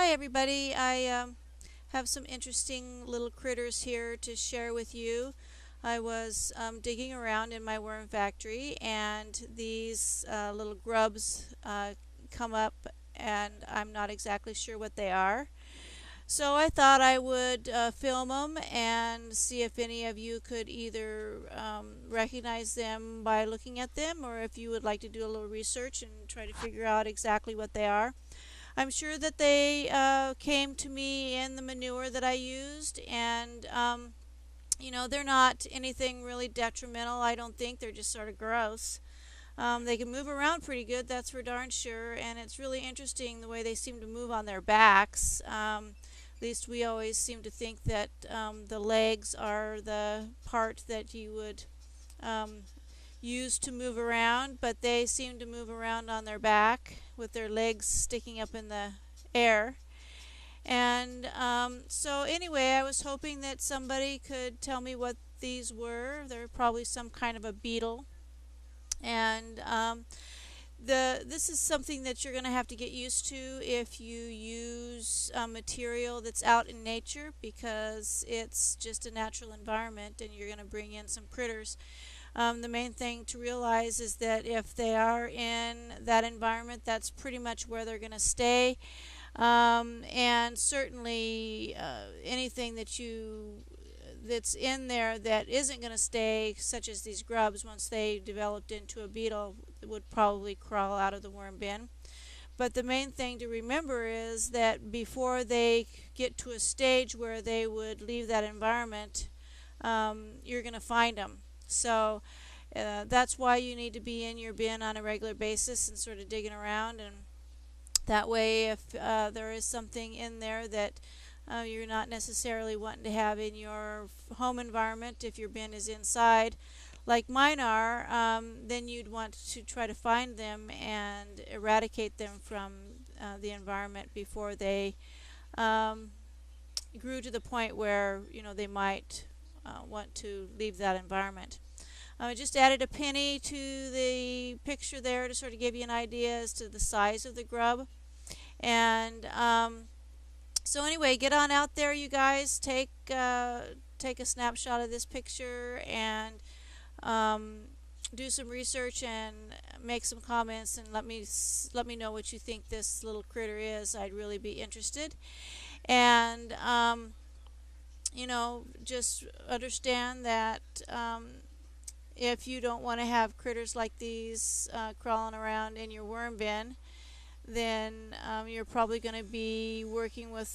Hi, everybody. I have some interesting little critters here to share with you. I was digging around in my worm factory, and these little grubs come up, and I'm not exactly sure what they are. So I thought I would film them and see if any of you could either recognize them by looking at them, or if you would like to do a little research and try to figure out exactly what they are. I'm sure that they came to me in the manure that I used, and they're not anything really detrimental. I don't think they're just sort of gross. They can move around pretty good, that's for darn sure, and it's really interesting the way they seem to move on their backs. At least we always seem to think that the legs are the part that you would um, use to move around, but they seem to move around on their back with their legs sticking up in the air. And so, anyway, I was hoping that somebody could tell me what these were. They're probably some kind of a beetle. And this is something that you're going to have to get used to if you use material that's out in nature, because it's just a natural environment and you're going to bring in some critters. The main thing to realize is that if they are in that environment, that's pretty much where they're going to stay. And certainly anything that's in there that isn't going to stay, such as these grubs, once they developed into a beetle, would probably crawl out of the worm bin. But the main thing to remember is that before they get to a stage where they would leave that environment, you're going to find them. So that's why you need to be in your bin on a regular basis and sort of digging around, and that way if there is something in there that you're not necessarily wanting to have in your home environment, if your bin is inside like mine are, then you'd want to try to find them and eradicate them from the environment before they grew to the point where they might want to leave that environment. I just added a penny to the picture there to sort of give you an idea as to the size of the grub. And so anyway, get on out there, you guys. Take a snapshot of this picture and do some research and make some comments, and let me know what you think this little critter is. I'd really be interested. And just understand that if you don't want to have critters like these crawling around in your worm bin, then you're probably going to be working with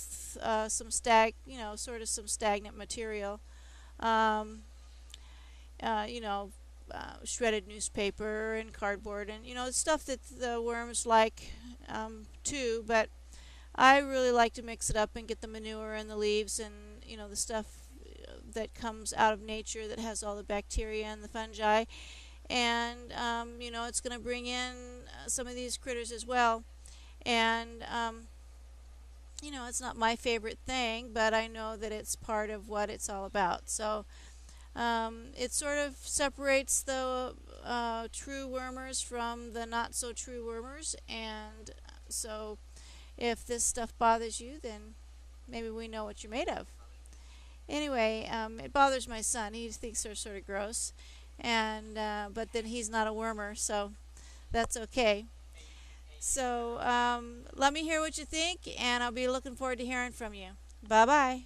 sort of some stagnant material. Um, Shredded newspaper and cardboard, and stuff that the worms like too. But I really like to mix it up and get the manure and the leaves and the stuff that comes out of nature that has all the bacteria and the fungi, and it's going to bring in some of these critters as well. And it's not my favorite thing, but I know that it's part of what it's all about. So it sort of separates the true wormers from the not so true wormers, and so if this stuff bothers you, then maybe we know what you're made of. Anyway, it bothers my son. He thinks they're sort of gross, and but then he's not a wormer, so that's okay. So let me hear what you think, and I'll be looking forward to hearing from you. Bye bye.